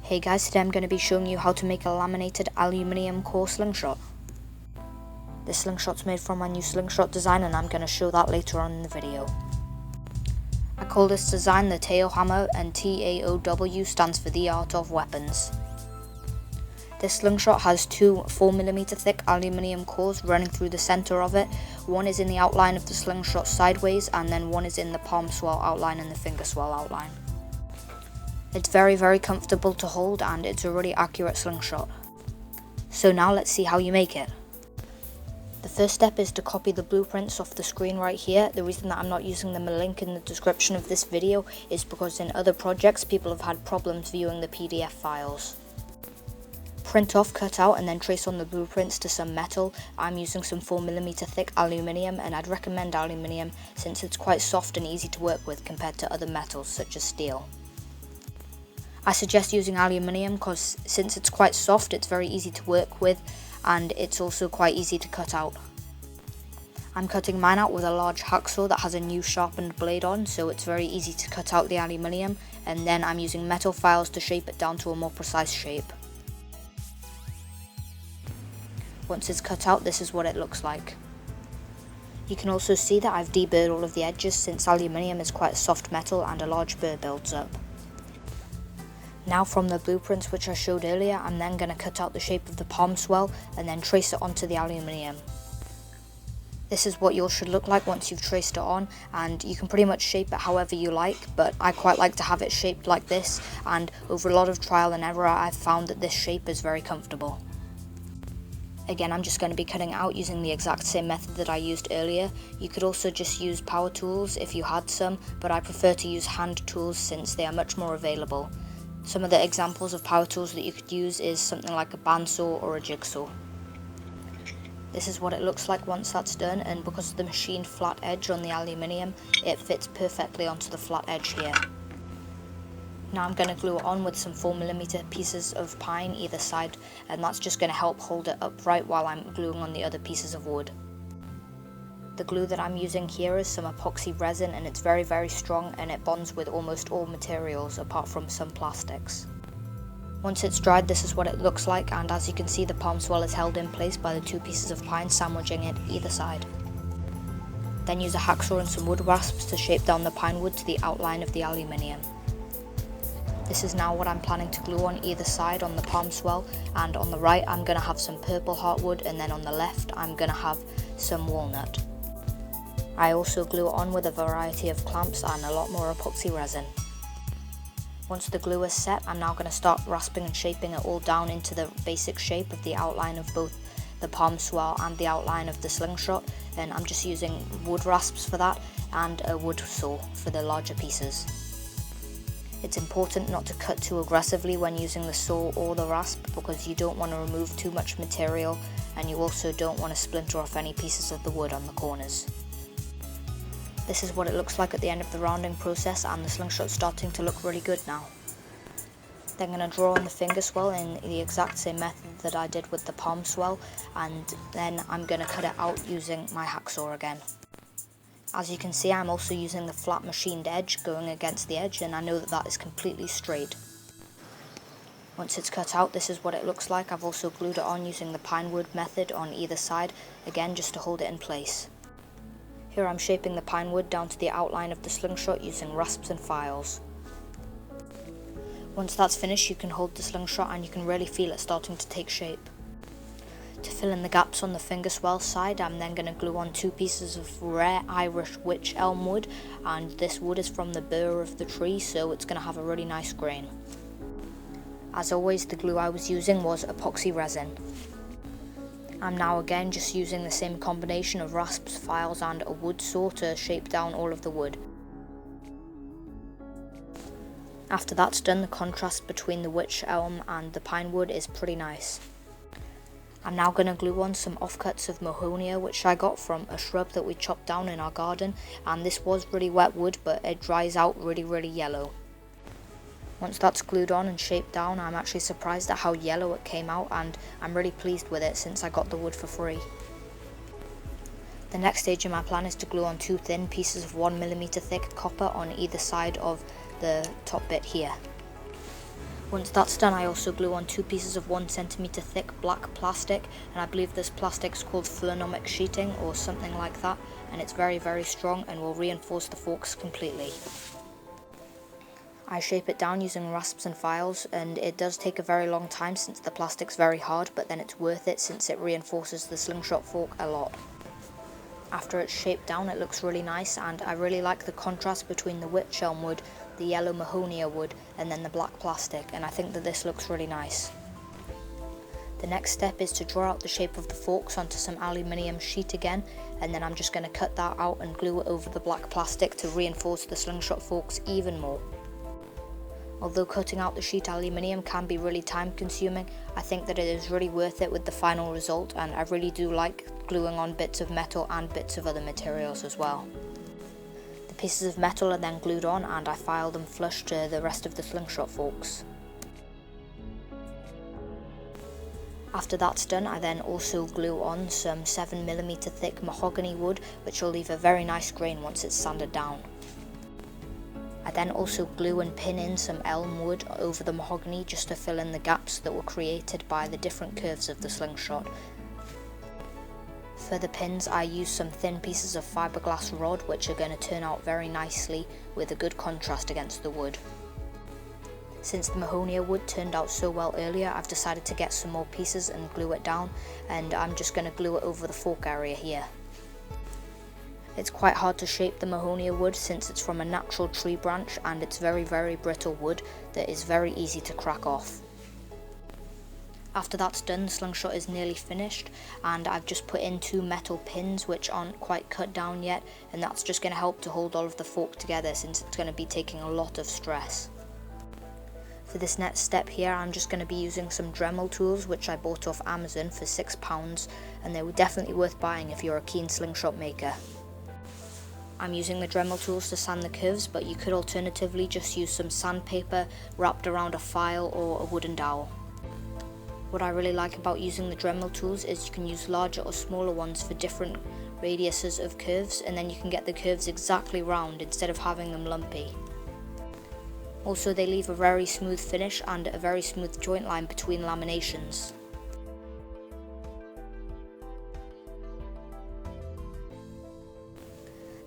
Hey guys, today I'm going to be showing you how to make a laminated aluminium core slingshot. This slingshot's made from my new slingshot design and I'm going to show that later on in the video. I call this design the TAOW hammer, and TAOW stands for the art of weapons. This slingshot has two 4mm thick aluminium cores running through the centre of it. One is in the outline of the slingshot sideways, and then one is in the palm swell outline and the finger swell outline. It's very comfortable to hold and it's a really accurate slingshot. So now let's see how you make it. The first step is to copy the blueprints off the screen right here. The reason that I'm not using them a link in the description of this video is because in other projects people have had problems viewing the PDF files. Print off, cut out and then trace on the blueprints to some metal. I'm using some 4mm thick aluminium, and I'd recommend aluminium since it's quite soft and easy to work with compared to other metals such as steel. I suggest using aluminium because since it's quite soft, it's very easy to work with and it's also quite easy to cut out. I'm cutting mine out with a large hacksaw that has a new sharpened blade on, so it's very easy to cut out the aluminium, and then I'm using metal files to shape it down to a more precise shape. Once it's cut out, this is what it looks like. You can also see that I've deburred all of the edges since aluminium is quite a soft metal and a large burr builds up. Now from the blueprints which I showed earlier, I'm then going to cut out the shape of the palm swell and then trace it onto the aluminium. This is what yours should look like once you've traced it on, and you can pretty much shape it however you like, but I quite like to have it shaped like this, and over a lot of trial and error I've found that this shape is very comfortable. Again, I'm just going to be cutting out using the exact same method that I used earlier. You could also just use power tools if you had some, but I prefer to use hand tools since they are much more available. Some of the examples of power tools that you could use is something like a bandsaw or a jigsaw. This is what it looks like once that's done, and because of the machined flat edge on the aluminium, it fits perfectly onto the flat edge here. Now I'm going to glue it on with some 4mm pieces of pine either side, and that's just going to help hold it upright while I'm gluing on the other pieces of wood. The glue that I'm using here is some epoxy resin, and it's very strong and it bonds with almost all materials apart from some plastics. Once it's dried, this is what it looks like, and as you can see the palm swell is held in place by the two pieces of pine sandwiching it either side. Then use a hacksaw and some wood rasps to shape down the pine wood to the outline of the aluminium. This is now what I'm planning to glue on either side on the palm swell, and on the right I'm going to have some purple heartwood, and then on the left I'm going to have some walnut. I also glue it on with a variety of clamps and a lot more epoxy resin. Once the glue is set, I'm now going to start rasping and shaping it all down into the basic shape of the outline of both the palm swell and the outline of the slingshot, and I'm just using wood rasps for that and a wood saw for the larger pieces. It's important not to cut too aggressively when using the saw or the rasp because you don't want to remove too much material, and you also don't want to splinter off any pieces of the wood on the corners. This is what it looks like at the end of the rounding process, and the slingshot's starting to look really good now. Then I'm going to draw on the finger swell in the exact same method that I did with the palm swell, and then I'm going to cut it out using my hacksaw again. As you can see, I'm also using the flat machined edge going against the edge, and I know that that is completely straight. Once it's cut out, this is what it looks like. I've also glued it on using the pine wood method on either side, again just to hold it in place. Here I'm shaping the pine wood down to the outline of the slingshot using rasps and files. Once that's finished, you can hold the slingshot and you can really feel it starting to take shape. To fill in the gaps on the finger swell side, I'm then going to glue on two pieces of rare Irish wych elm wood, and this wood is from the burr of the tree, so it's going to have a really nice grain. As always, the glue I was using was epoxy resin. I'm now again just using the same combination of rasps, files and a wood saw to shape down all of the wood. After that's done, the contrast between the wych elm and the pine wood is pretty nice. I'm now going to glue on some offcuts of Mahonia which I got from a shrub that we chopped down in our garden, and this was really wet wood but it dries out really yellow. Once that's glued on and shaped down, I'm actually surprised at how yellow it came out, and I'm really pleased with it since I got the wood for free. The next stage in my plan is to glue on two thin pieces of 1mm thick copper on either side of the top bit here. Once that's done, I also glue on 2 pieces of 1 centimeter thick black plastic, and I believe this plastic is called phlonomic sheeting or something like that, and it's very strong and will reinforce the forks completely. I shape it down using rasps and files, and it does take a very long time since the plastic's very hard, but then it's worth it since it reinforces the slingshot fork a lot. After it's shaped down, it looks really nice, and I really like the contrast between the witch elm wood, the yellow mahonia wood, and then the black plastic, and I think that this looks really nice. The next step is to draw out the shape of the forks onto some aluminium sheet again, and then I'm just going to cut that out and glue it over the black plastic to reinforce the slingshot forks even more. Although cutting out the sheet aluminium can be really time consuming, I think that it is really worth it with the final result, and I really do like gluing on bits of metal and bits of other materials as well. The pieces of metal are then glued on, and I file them flush to the rest of the slingshot forks. After that's done, I then also glue on some 7mm thick mahogany wood, which will leave a very nice grain once it's sanded down. I then also glue and pin in some elm wood over the mahogany just to fill in the gaps that were created by the different curves of the slingshot. For the pins, I use some thin pieces of fiberglass rod, which are going to turn out very nicely with a good contrast against the wood. Since the mahonia wood turned out so well earlier, I've decided to get some more pieces and glue it down, and I'm just going to glue it over the fork area here. It's quite hard to shape the mahonia wood since it's from a natural tree branch, and it's very brittle wood that is very easy to crack off. After that's done, the slingshot is nearly finished, and I've just put in 2 metal pins which aren't quite cut down yet, and that's just going to help to hold all of the fork together since it's going to be taking a lot of stress. For this next step here, I'm just going to be using some Dremel tools which I bought off Amazon for £6, and they were definitely worth buying if you're a keen slingshot maker. I'm using the Dremel tools to sand the curves, but you could alternatively just use some sandpaper wrapped around a file or a wooden dowel. What I really like about using the Dremel tools is you can use larger or smaller ones for different radiuses of curves, and then you can get the curves exactly round instead of having them lumpy. Also, they leave a very smooth finish and a very smooth joint line between laminations.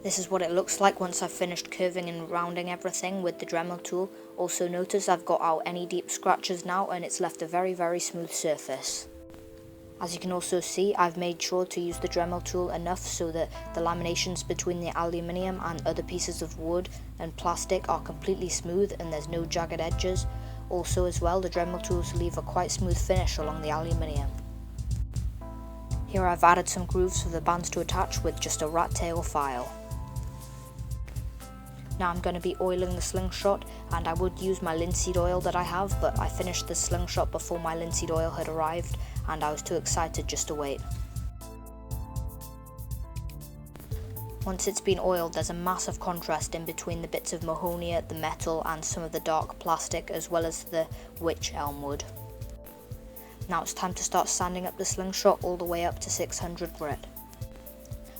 This is what it looks like once I've finished curving and rounding everything with the Dremel tool. Also notice I've got out any deep scratches now, and it's left a very smooth surface. As you can also see, I've made sure to use the Dremel tool enough so that the laminations between the aluminium and other pieces of wood and plastic are completely smooth and there's no jagged edges. Also as well, the Dremel tools leave a quite smooth finish along the aluminium. Here I've added some grooves for the bands to attach with just a rat tail file. Now I'm going to be oiling the slingshot, and I would use my linseed oil that I have, but I finished the slingshot before my linseed oil had arrived, and I was too excited just to wait. Once it's been oiled, there's a massive contrast in between the bits of mahonia, the metal, and some of the dark plastic, as well as the witch elm wood. Now it's time to start sanding up the slingshot all the way up to 600 grit.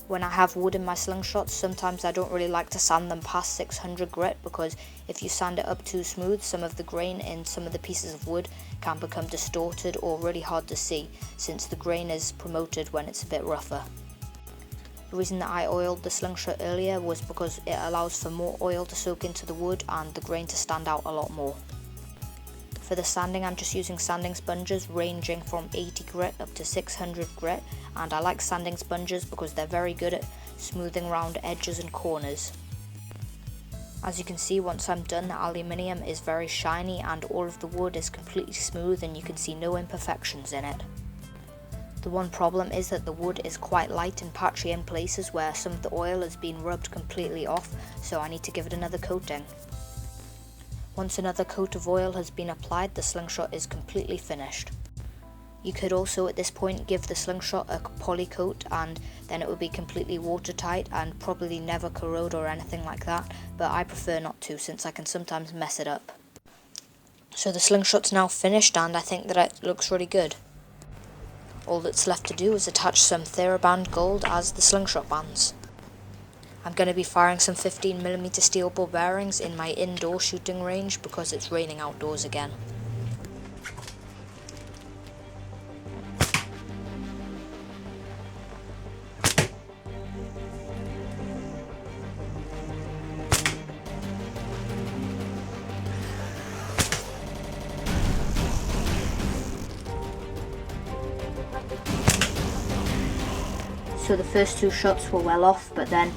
When I have wood in my slingshots, sometimes I don't really like to sand them past 600 grit, because if you sand it up too smooth, some of the grain in some of the pieces of wood can become distorted or really hard to see, since the grain is promoted when it's a bit rougher. The reason that I oiled the slingshot earlier was because it allows for more oil to soak into the wood and the grain to stand out a lot more. For the sanding, I'm just using sanding sponges ranging from 80 grit up to 600 grit, and I like sanding sponges because they're very good at smoothing around edges and corners. As you can see, once I'm done, the aluminium is very shiny and all of the wood is completely smooth and you can see no imperfections in it. The one problem is that the wood is quite light and patchy in places where some of the oil has been rubbed completely off, so I need to give it another coating. Once another coat of oil has been applied, the slingshot is completely finished. You could also at this point give the slingshot a poly coat, and then it would be completely watertight and probably never corrode or anything like that, but I prefer not to since I can sometimes mess it up. So the slingshot's now finished and I think that it looks really good. All that's left to do is attach some THERABAND gold as the slingshot bands. I'm going to be firing some 15mm steel ball bearings in my indoor shooting range because it's raining outdoors again. so the first 2 shots were well off, but then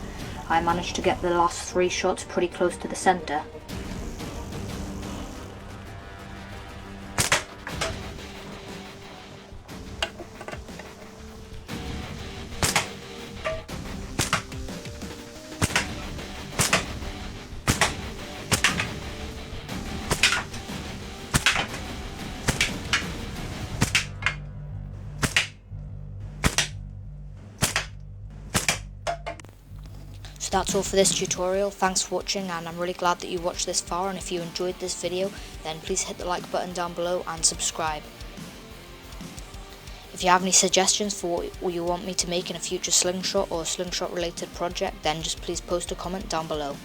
I managed to get the last 3 shots pretty close to the centre. So that's all for this tutorial. Thanks for watching, and I'm really glad that you watched this far, and if you enjoyed this video then please hit the like button down below and subscribe. If you have any suggestions for what you want me to make in a future slingshot or slingshot related project, then just please post a comment down below.